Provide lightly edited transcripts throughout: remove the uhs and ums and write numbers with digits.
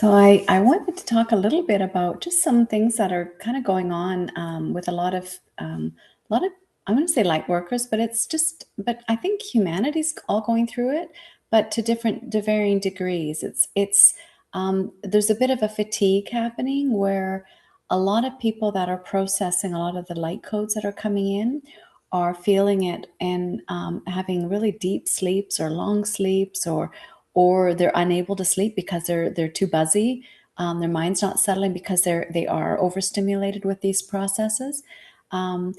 So I wanted to talk a little bit about just some things that are kind of going on with a lot of I'm going to say light workers, but but I think humanity's all going through it, but to varying degrees. It's there's a bit of a fatigue happening where a lot of people that are processing a lot of the light codes that are coming in are feeling it and having really deep sleeps or long sleeps or they're unable to sleep because they're too buzzy. Their mind's not settling because they are overstimulated with these processes. Um,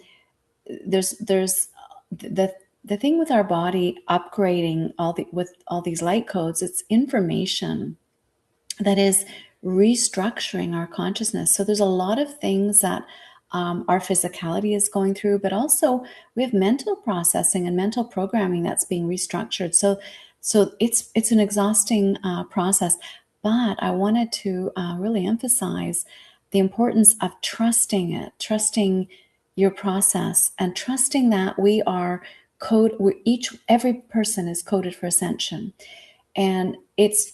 there's the thing with our body upgrading with all these light codes. It's information that is restructuring our consciousness. So there's a lot of things that our physicality is going through, but also we have mental processing and mental programming that's being restructured. So it's an exhausting process. But I wanted to really emphasize the importance of trusting it, trusting your process, and trusting that we are code. Every person is coded for ascension, and it's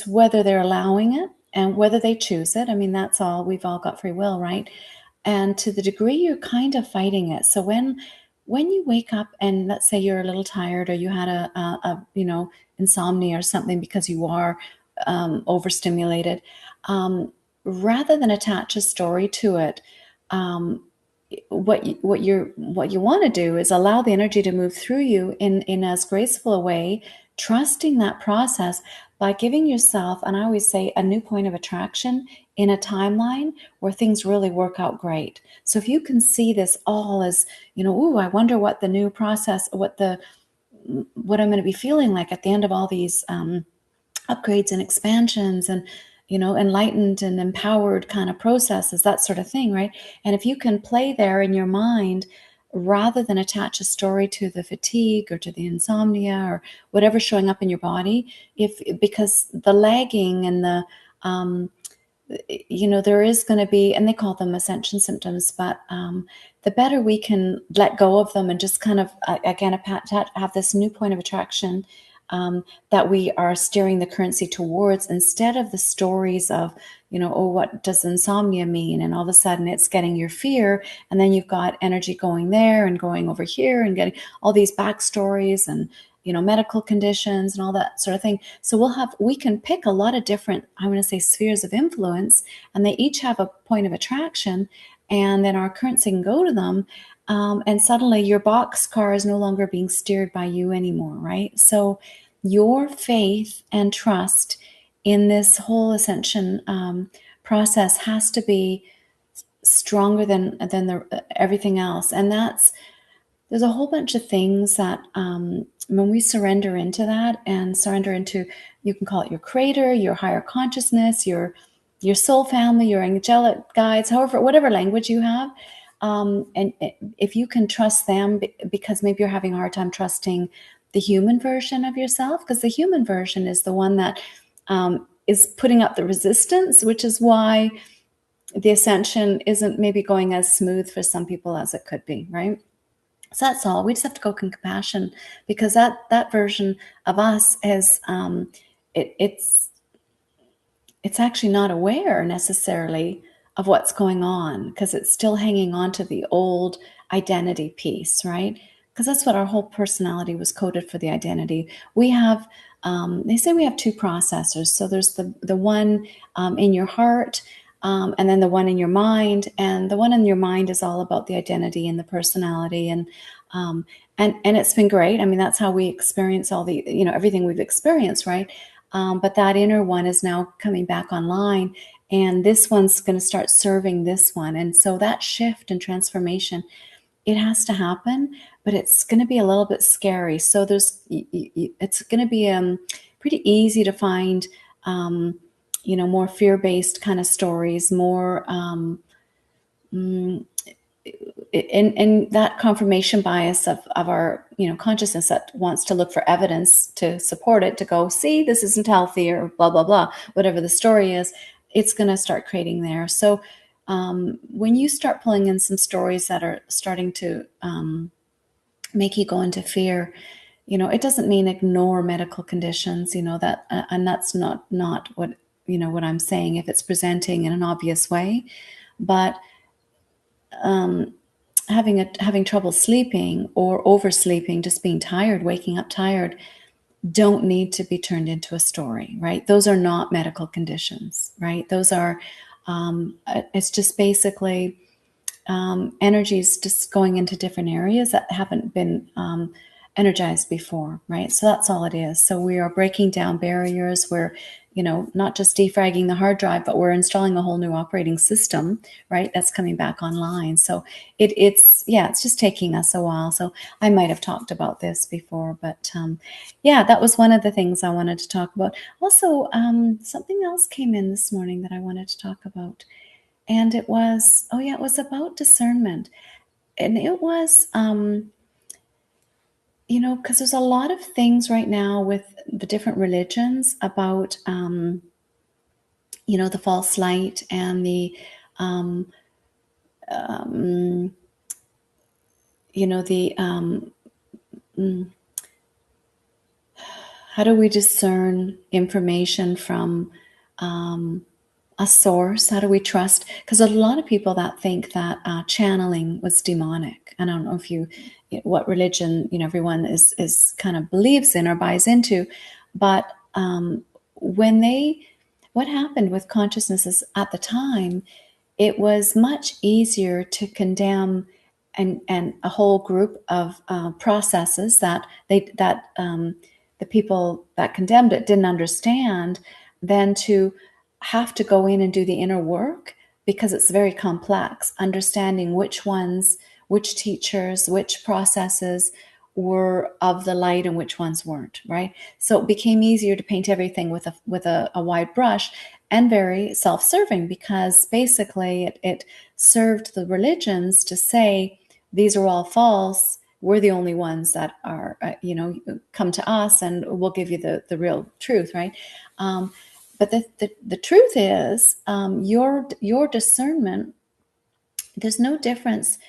whether they're allowing it and whether they choose it. I mean, that's all. We've all got free will, right? And to the degree you're kind of fighting it. So when you wake up and let's say you're a little tired or you had a insomnia or something because you are overstimulated, rather than attach a story to it, um, what you want to do is allow the energy to move through you in as graceful a way, trusting that process by giving yourself, and I always say, a new point of attraction in a timeline where things really work out great. So if you can see this all as, ooh, I wonder what the new process, what I'm going to be feeling like at the end of all these upgrades and expansions and enlightened and empowered kind of processes, that sort of thing, right? And if you can play there in your mind rather than attach a story to the fatigue or to the insomnia or whatever's showing up in your body, if because the lagging and the there is going to be, and they call them ascension symptoms, but the better we can let go of them and just kind of again have this new point of attraction, that we are steering the currency towards, instead of the stories of, oh, what does insomnia mean? And all of a sudden it's getting your fear. And then you've got energy going there and going over here and getting all these backstories and, medical conditions and all that sort of thing. So we can pick a lot of different, I'm going to say, spheres of influence, and they each have a point of attraction. And then our currency can go to them. And suddenly your box car is no longer being steered by you anymore, right? So your faith and trust in this whole ascension process has to be stronger than everything else. And there's a whole bunch of things that when we surrender into that and surrender into, you can call it your creator, your higher consciousness, your soul family, your angelic guides, whatever language you have. And if you can trust them, because maybe you're having a hard time trusting the human version of yourself, because the human version is the one that is putting up the resistance, which is why the ascension isn't maybe going as smooth for some people as it could be, right? So that's all. We just have to go in compassion, because that version of us is it's actually not aware necessarily of what's going on, because it's still hanging on to the old identity piece, right? Because that's what our whole personality was coded for, the identity. We have, they say we have two processors. So there's the one in your heart, and then the one in your mind. And the one in your mind is all about the identity and the personality. And it's been great. I mean, that's how we experience all the, everything we've experienced, right? But that inner one is now coming back online, and this one's going to start serving this one. And so that shift and transformation, it has to happen, but it's going to be a little bit scary. So it's going to be pretty easy to find, more fear-based kind of stories, more, and that confirmation bias of our consciousness that wants to look for evidence to support it, to go, see, this isn't healthy, or blah blah blah, whatever the story is, it's going to start creating there. So when you start pulling in some stories that are starting to make you go into fear, it doesn't mean ignore medical conditions, that and that's not what what I'm saying if it's presenting in an obvious way. But having trouble sleeping or oversleeping, just being tired, waking up tired, don't need to be turned into a story, right? Those are not medical conditions, right? Those are, it's just basically energies just going into different areas that haven't been energized before, right? So that's all it is. So we are breaking down barriers. We're, not just defragging the hard drive, but we're installing a whole new operating system, right? That's coming back online. So it's just taking us a while. So I might have talked about this before, but that was one of the things I wanted to talk about. Also, something else came in this morning that I wanted to talk about. And it was, it was about discernment. And it was, because there's a lot of things right now with the different religions about, the false light and the, how do we discern information from a source? How do we trust? Because a lot of people that think that channeling was demonic. I don't know what religion everyone is kind of believes in or buys into, but what happened with consciousnesses at the time, it was much easier to condemn and a whole group of processes that the people that condemned it didn't understand than to have to go in and do the inner work, because it's very complex, understanding which teachers, which processes were of the light and which ones weren't, right? So it became easier to paint everything with a wide brush, and very self-serving, because basically it served the religions to say, these are all false. We're the only ones that are, come to us and we'll give you the real truth, right? But the truth is, your discernment, there's no difference.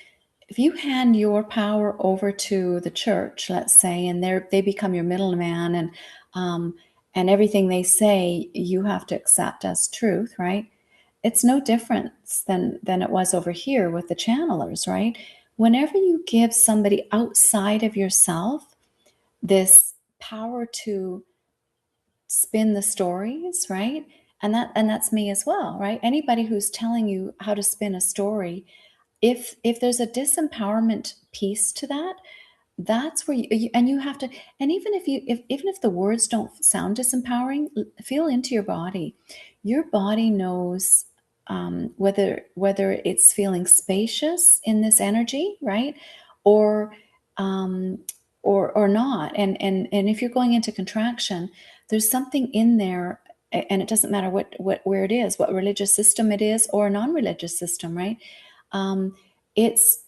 If you hand your power over to the church, let's say, and they become your middleman, and everything they say you have to accept as truth, right? It's no difference than it was over here with the channelers, right? Whenever you give somebody outside of yourself this power to spin the stories, right? And that's me as well, right? Anybody who's telling you how to spin a story, if there's a disempowerment piece to that, that's where you have to. And even if the words don't sound disempowering, feel into your body. Your body knows whether it's feeling spacious in this energy, right, or or not. And if you're going into contraction, there's something in there, and it doesn't matter where it is, what religious system it is, or a non-religious system, right? It's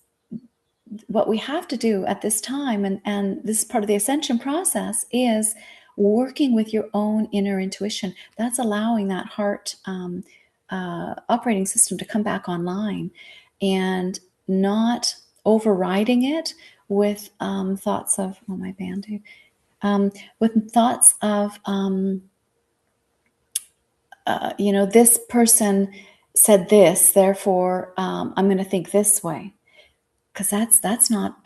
what we have to do at this time, and this is part of the ascension process, is working with your own inner intuition. That's allowing that heart operating system to come back online, and not overriding it with thoughts of, oh, my Band-Aid, with thoughts of, this person said this, therefore I'm going to think this way. Because that's not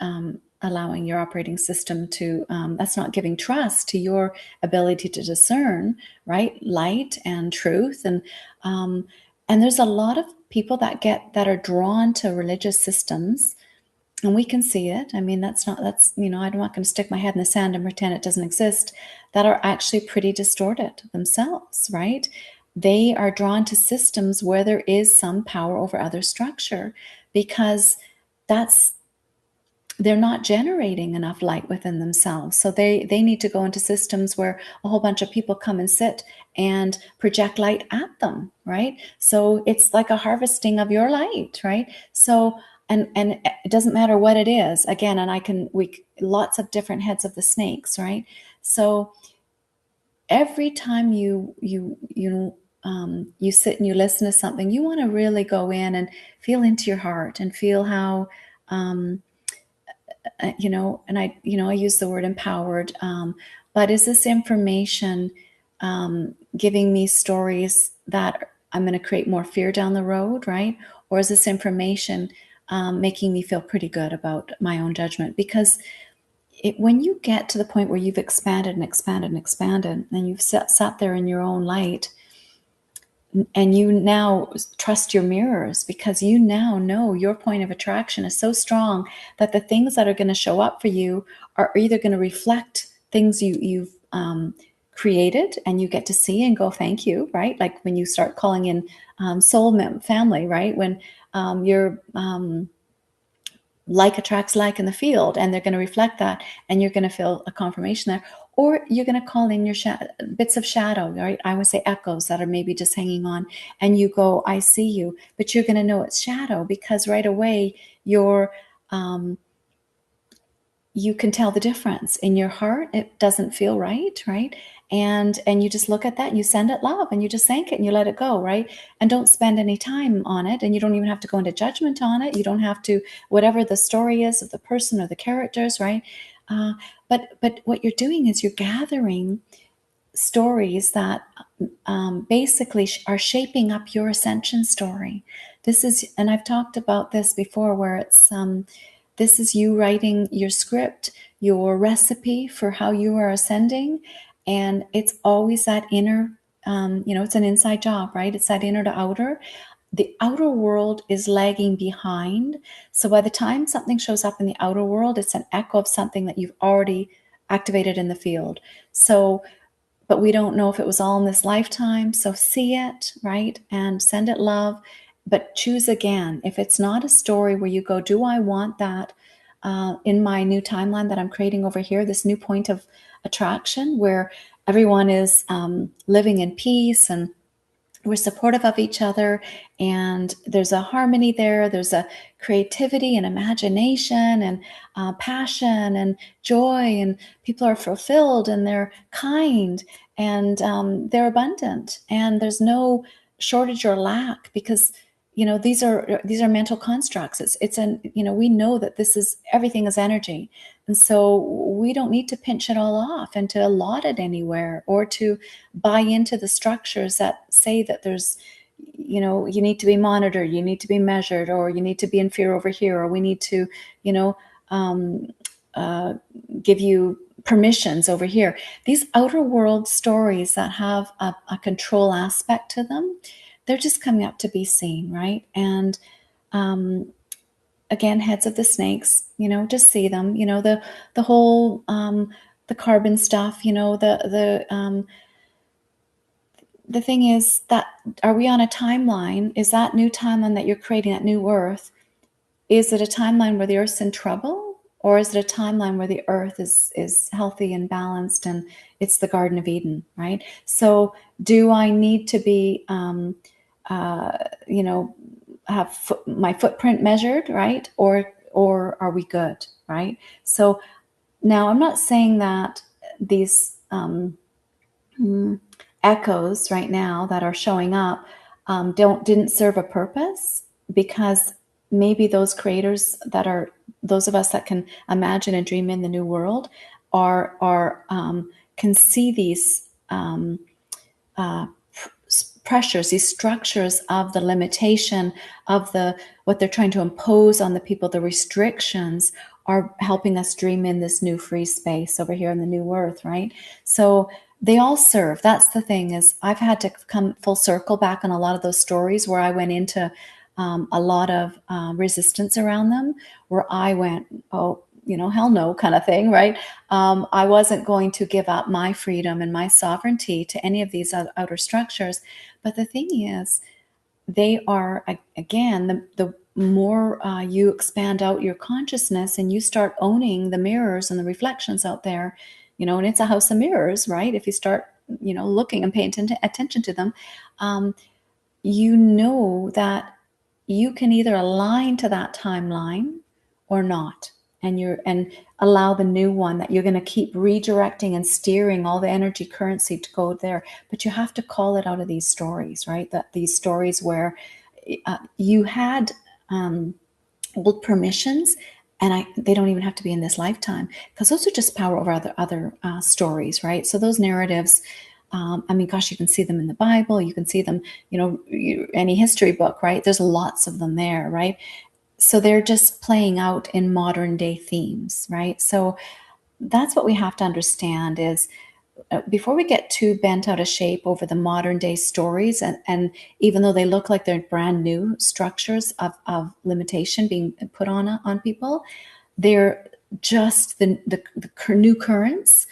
allowing your operating system to, that's not giving trust to your ability to discern, right, light and truth. And there's a lot of people that are drawn to religious systems, and we can see it. I mean, I'm not going to stick my head in the sand and pretend it doesn't exist, that are actually pretty distorted themselves, right? They are drawn to systems where there is some power over other structure, because they're not generating enough light within themselves. So they need to go into systems where a whole bunch of people come and sit and project light at them, right? So it's like a harvesting of your light, right? So, and it doesn't matter what it is, again, and lots of different heads of the snakes, right? So every time you sit and you listen to something, you want to really go in and feel into your heart and feel how, and I use the word empowered, but is this information giving me stories that I'm going to create more fear down the road, right? Or is this information making me feel pretty good about my own judgment? Because when you get to the point where you've expanded and expanded and expanded, and you've sat there in your own light, and you now trust your mirrors, because you now know your point of attraction is so strong that the things that are going to show up for you are either going to reflect things you've created, and you get to see and go, thank you, right? Like when you start calling in soul family, right? When you're like attracts like in the field, and they're going to reflect that, and you're going to feel a confirmation there. Or you're going to call in your bits of shadow, right? I would say echoes that are maybe just hanging on, and you go, I see you, but you're going to know it's shadow, because right away you can tell the difference in your heart. It doesn't feel right, right? And you just look at that, and you send it love, and you just thank it, and you let it go, right? And don't spend any time on it, and you don't even have to go into judgment on it. You don't have to, whatever the story is of the person or the characters, right? But what you're doing is you're gathering stories that basically are shaping up your ascension story. This is, and I've talked about this before, where it's this is you writing your script, your recipe for how you are ascending. And it's always that inner, it's an inside job, right? It's that inner to outer. The outer world is lagging behind. So by the time something shows up in the outer world, it's an echo of something that you've already activated in the field. So, but we don't know if it was all in this lifetime. So see it, right? And send it love, but choose again. If it's not a story where you go, do I want that in my new timeline that I'm creating over here, this new point of attraction where everyone is living in peace, and we're supportive of each other, and there's a harmony there, there's a creativity and imagination and passion and joy, and people are fulfilled, and they're kind, and they're abundant, and there's no shortage or lack, because these are mental constructs. It's an we know that this is, everything is energy, and so we don't need to pinch it all off and to allot it anywhere, or to buy into the structures that say that there's you need to be monitored, you need to be measured, or you need to be in fear over here, or we need to give you permissions over here. These outer world stories that have a control aspect to them, they're just coming up to be seen, right? And again, heads of the snakes, just see them, the whole the carbon stuff, the thing is that, are we on a timeline? Is that new timeline that you're creating, that new earth, is it a timeline where the earth's in trouble? Or is it a timeline where the earth is healthy and balanced, and it's the Garden of Eden, right? So do I need to be, have my footprint measured, right? Or are we good, right? So now I'm not saying that these echoes right now that are showing up didn't serve a purpose, because maybe those creators that are those of us that can imagine and dream in the new world are can see these pressures, these structures of the limitation of what they're trying to impose on the people, the restrictions are helping us dream in this new free space over here in the new earth, right? So they all serve. That's the thing, is I've had to come full circle back on a lot of those stories where I went into a lot of resistance around them, where I went, oh, hell no, kind of thing, right? I wasn't going to give up my freedom and my sovereignty to any of these outer structures. But the thing is, they are, again, the more you expand out your consciousness and you start owning the mirrors and the reflections out there, and it's a house of mirrors, right? If you start, looking and paying attention to them, you know that you can either align to that timeline or not, and allow the new one that you're going to keep redirecting and steering all the energy currency to go there. But you have to call it out of these stories, right? That these stories where you had old permissions, and they don't even have to be in this lifetime, because those are just power over other stories, right? So those narratives, I mean, gosh, you can see them in the Bible. You can see them, any history book, right? There's lots of them there, right? So they're just playing out in modern day themes, right? So that's what we have to understand is before we get too bent out of shape over the modern day stories, and even though they look like they're brand new structures of limitation being put on people, they're just the new currents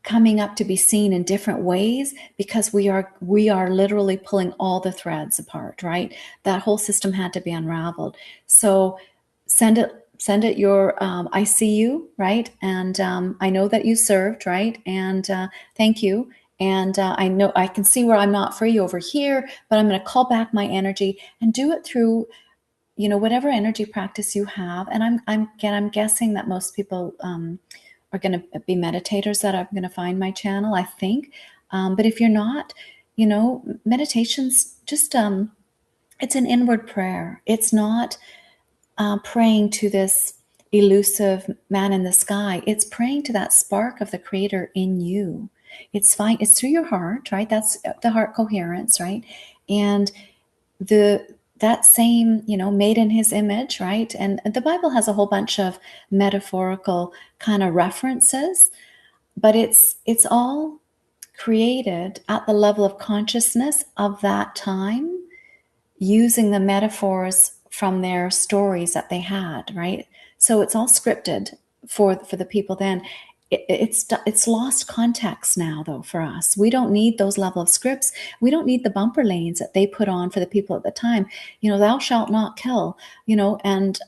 coming up to be seen in different ways, because we are literally pulling all the threads apart, right? That whole system had to be unraveled. So send it your I see you, right? And I know that you served, right? And thank you. And I know I can see where I'm not free over here, but I'm going to call back my energy and do it through whatever energy practice you have. And I'm guessing that most people are going to be meditators that are going to find my channel, I think. But if you're not, meditation's just it's an inward prayer. It's not praying to this elusive man in the sky. It's praying to that spark of the creator in you. It's fine. It's through your heart, right? That's the heart coherence, right? And that same, made in his image, right? And the Bible has a whole bunch of metaphorical kind of references, but it's all created at the level of consciousness of that time, using the metaphors from their stories that they had, right? So it's all scripted for the people then. It's lost context now, though, for us. We don't need those level of scripts. We don't need the bumper lanes that they put on for the people at the time. Thou shalt not kill, and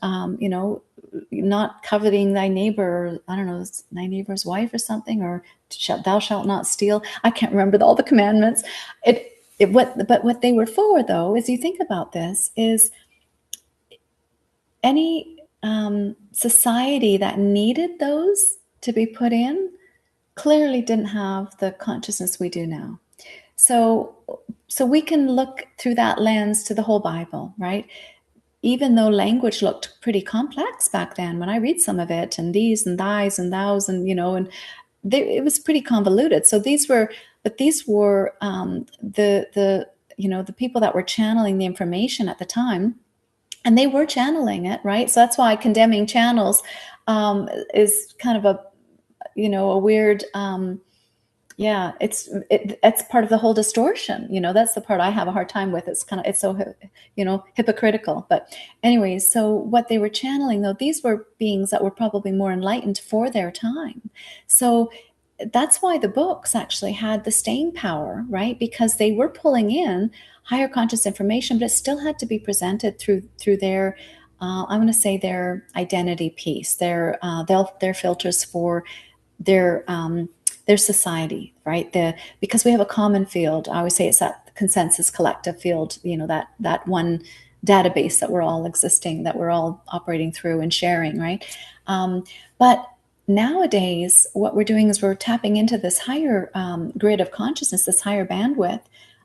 not coveting thy neighbor, I don't know, thy neighbor's wife or something, or thou shalt not steal. I can't remember all the commandments. But what they were for, though, as you think about this, is any society that needed those to be put in clearly didn't have the consciousness we do now. So we can look through that lens to the whole Bible, right? Even though language looked pretty complex back then, when I read some of it, and these and thys and thous, and it was pretty convoluted. So these were the people that were channeling the information at the time, and they were channeling it, right? So that's why condemning channels is kind of a weird, it's part of the whole distortion. That's the part I have a hard time with. It's so hypocritical. But anyways, so what they were channeling, though, these were beings that were probably more enlightened for their time. So that's why the books actually had the staying power, right? Because they were pulling in higher conscious information, but it still had to be presented through their I'm going to say their identity piece, their filters for their society, right? Because we have a common field. I always say it's that consensus collective field, that one database that we're all existing, that we're all operating through and sharing, right? But nowadays, what we're doing is we're tapping into this higher grid of consciousness, this higher bandwidth.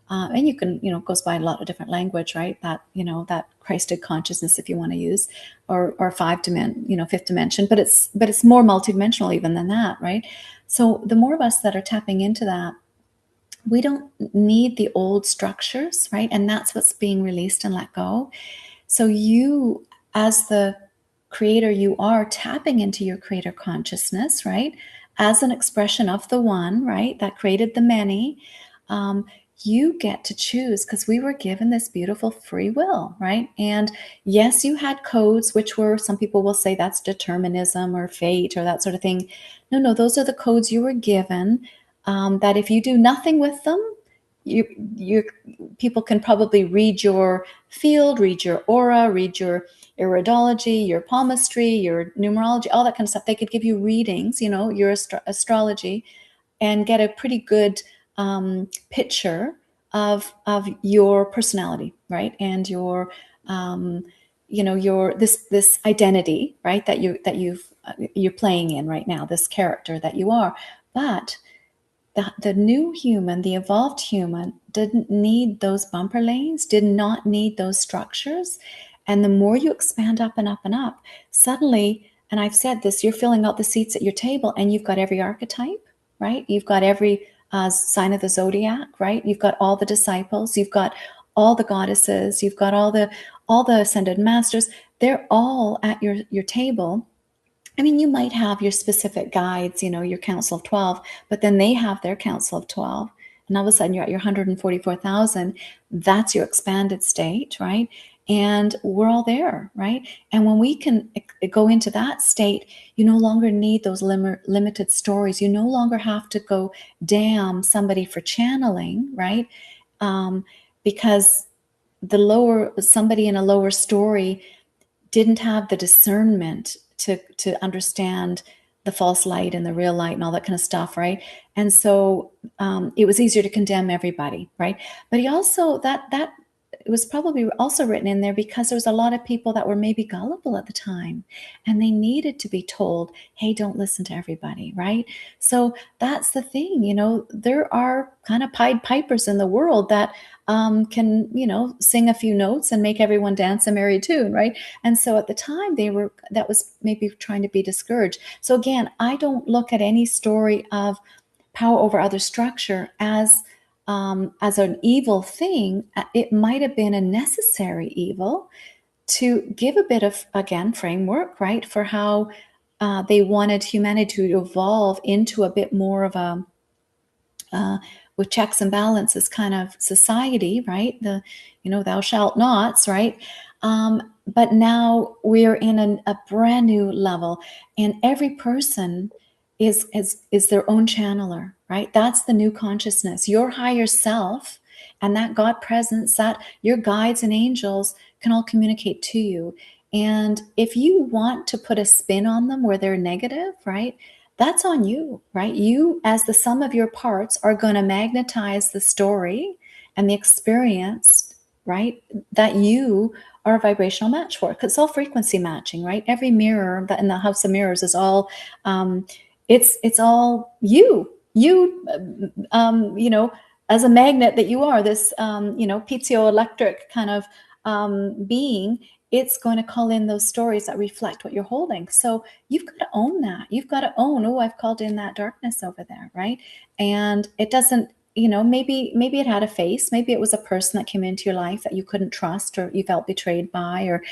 And you can, it goes by a lot of different language, right? That, that Christed consciousness, if you want to use, or fifth dimension, but it's more multidimensional even than that, right? So the more of us that are tapping into that, we don't need the old structures, right? And that's what's being released and let go. So you, as the creator, you are tapping into your creator consciousness, right? As an expression of the one, right? That created the many. You get to choose, because we were given this beautiful free will, right? And yes, you had codes, which were, some people will say that's determinism or fate or that sort of thing. No, those are the codes you were given, that if you do nothing with them, people can probably read your field, read your aura, read your iridology, your palmistry, your numerology, all that kind of stuff. They could give you readings, your astrology, and get a pretty good picture of your personality, right? And your your this identity, right? That you're playing in right now, this character that you are. But the new human, the evolved human, didn't need those bumper lanes, did not need those structures. And the more you expand up and up and up, suddenly, and I've said this, you're filling out the seats at your table, and you've got every archetype, right? You've got every sign of the zodiac, right? You've got all the disciples, you've got all the goddesses, you've got all the ascended masters. They're all at your table. I mean, you might have your specific guides, your Council of 12, but then they have their Council of 12. And all of a sudden you're at your 144,000. That's your expanded state, right? And we're all there, right? And when we can go into that state, you no longer need those limited stories. You no longer have to go damn somebody for channeling, right? Because somebody in a lower story didn't have the discernment to understand the false light and the real light and all that kind of stuff, right? And so it was easier to condemn everybody, right? But he also that it was probably also written in there because there was a lot of people that were maybe gullible at the time, and they needed to be told, hey, don't listen to everybody, right? So that's the thing, there are kind of Pied Pipers in the world that can, sing a few notes and make everyone dance a merry tune, right? And so at the time that was maybe trying to be discouraged. So again, I don't look at any story of power over other structure as an evil thing. It might have been a necessary evil to give a bit of, again, framework, right, for how they wanted humanity to evolve into a bit more of a with checks and balances kind of society, right? Thou shalt nots, right? But now we're in a brand new level, and every person is their own channeler, right? That's the new consciousness. Your higher self and that God presence, that your guides and angels can all communicate to you. And if you want to put a spin on them where they're negative, right? That's on you, right? You, as the sum of your parts, are going to magnetize the story and the experience, right? That you are a vibrational match for, because it's all frequency matching, right? Every mirror that in the house of mirrors is all, it's all you, as a magnet that you are, this, piezoelectric kind of being. It's going to call in those stories that reflect what you're holding. So you've got to own that. You've got to own, oh, I've called in that darkness over there, right? And it doesn't, maybe it had a face. Maybe it was a person that came into your life that you couldn't trust, or you felt betrayed by, or,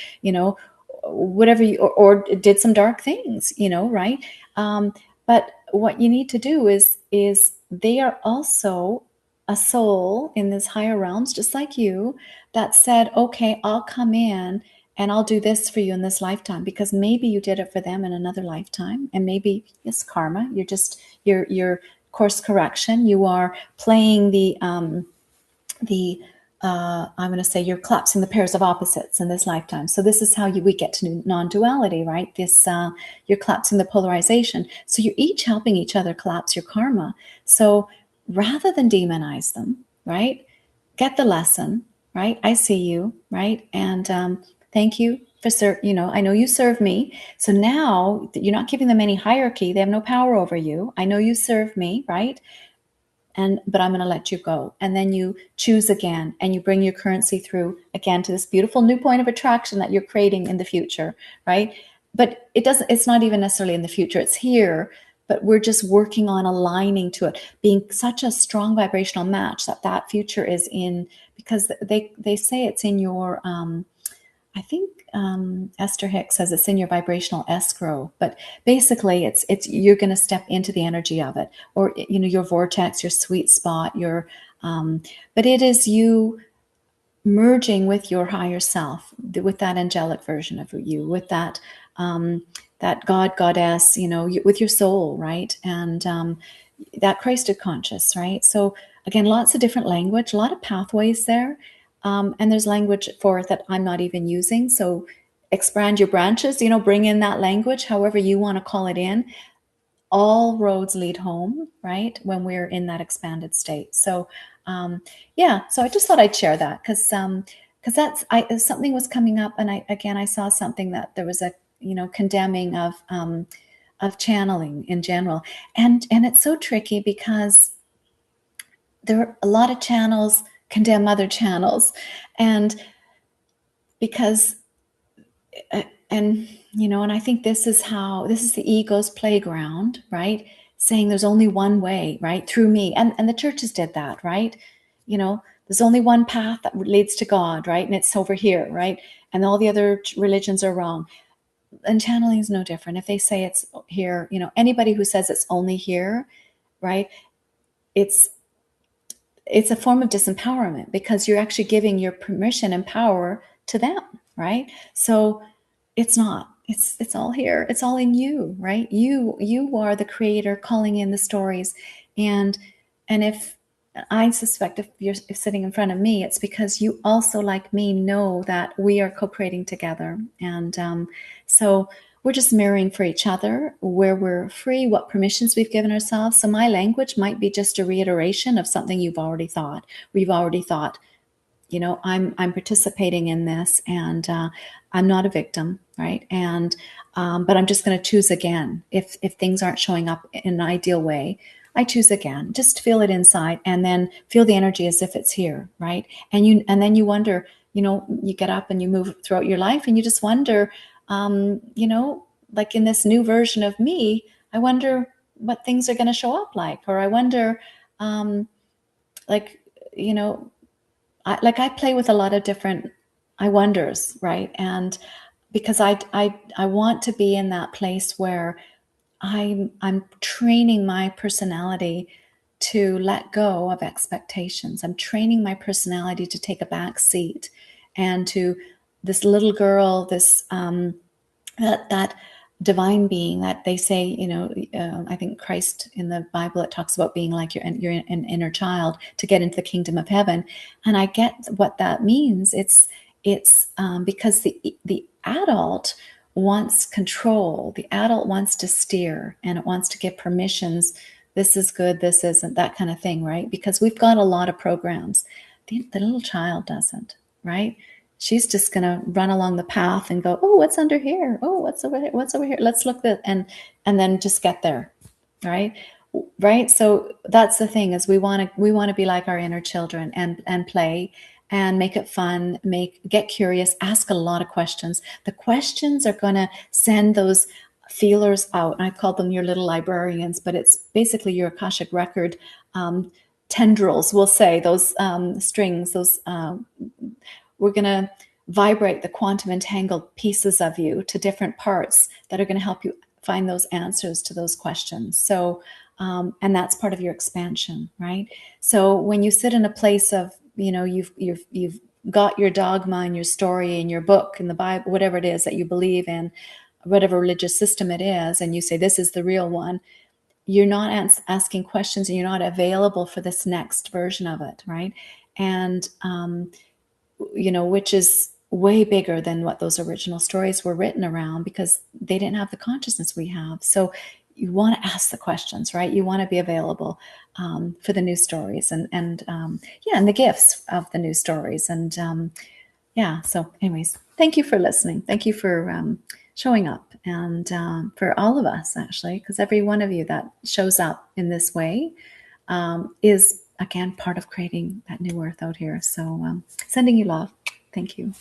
whatever or did some dark things, right? But what you need to do is they are also a soul in these higher realms, just like you, that said, okay, I'll come in and I'll do this for you in this lifetime, because maybe you did it for them in another lifetime, and maybe it's karma. You're just your course correction. You are playing I'm going to say you're collapsing the pairs of opposites in this lifetime. So this is how we get to non-duality, right? This you're collapsing the polarization. So you're each helping each other collapse your karma. So rather than demonize them, right? Get the lesson, right? I see you, right? And thank you for I know you serve me. So now you're not giving them any hierarchy. They have no power over you. I know you serve me, right? But I'm going to let you go. And then you choose again, and you bring your currency through again to this beautiful new point of attraction that you're creating in the future, right? But it's not even necessarily in the future. It's here, but we're just working on aligning to it, being such a strong vibrational match that future is in, because they say it's in your, I think Esther Hicks says it's in your vibrational escrow, but basically it's you're going to step into the energy of it, or your vortex, your sweet spot, but it is you merging with your higher self, with that angelic version of you, with that that goddess, with your soul, right, and that Christed conscious, right. So again, lots of different language, a lot of pathways there. And there's language for it that I'm not even using. So expand your branches, bring in that language, however you want to call it in. All roads lead home, right? When we're in that expanded state. So, so I just thought I'd share that because something was coming up, and I saw something that there was a, condemning of channeling in general. And it's so tricky because there are a lot of channels condemn other channels, and because and I think this is the ego's playground, right? saying there's only one way, right? Through me. And the churches did that, right? There's only one path that leads to God, right? And it's over here, right? And all the other religions are wrong. And channeling is no different. If they say it's here, anybody who says it's only here, right? It's a form of disempowerment, because you're actually giving your permission and power to them, right? So it's not. It's all here. It's all in you, right? You are the creator calling in the stories. And if I suspect, if you're sitting in front of me, it's because you also, like me, know that we are co-creating together. And so we're just mirroring for each other where we're free, what permissions we've given ourselves. So my language might be just a reiteration of something you've already thought. We've already thought, I'm participating in this, and I'm not a victim, right? And but I'm just going to choose again. If things aren't showing up in an ideal way, I choose again. Just feel it inside, and then feel the energy as if it's here, right? And then you wonder, you get up and you move throughout your life, and you just wonder, like in this new version of me, I wonder what things are going to show up like, or I wonder, like, I play with a lot of different I wonders, right? And because I want to be in that place where I'm training my personality to let go of expectations. I'm training my personality to take a back seat, and to this little girl, this that divine being that they say, I think Christ in the Bible, it talks about being like your an inner child to get into the kingdom of heaven. And I get what that means. It's because the adult wants control. The adult wants to steer, and it wants to give permissions. This is good, this isn't, that kind of thing, right? Because we've got a lot of programs. The little child doesn't, right? She's just going to run along the path and go, oh, what's under here? Oh, what's over here? What's over here? Let's look at, and then just get there, right? Right. So that's the thing, is we want to be like our inner children, and play and make it fun, get curious, ask a lot of questions. The questions are going to send those feelers out. I call them your little librarians, but it's basically your Akashic record tendrils, we'll say, those strings, those we're going to vibrate the quantum entangled pieces of you to different parts that are going to help you find those answers to those questions. So, and that's part of your expansion, right? So when you sit in a place of, you've got your dogma and your story and your book and the Bible, whatever it is that you believe in, whatever religious system it is, and you say, this is the real one, you're not asking questions, and you're not available for this next version of it, right? And, which is way bigger than what those original stories were written around, because they didn't have the consciousness we have. So you want to ask the questions, right? You want to be available for the new stories, and the gifts of the new stories. And so anyways, thank you for listening. Thank you for showing up, and for all of us, actually, because every one of you that shows up in this way is, again, part of creating that new earth out here. So sending you love. Thank you.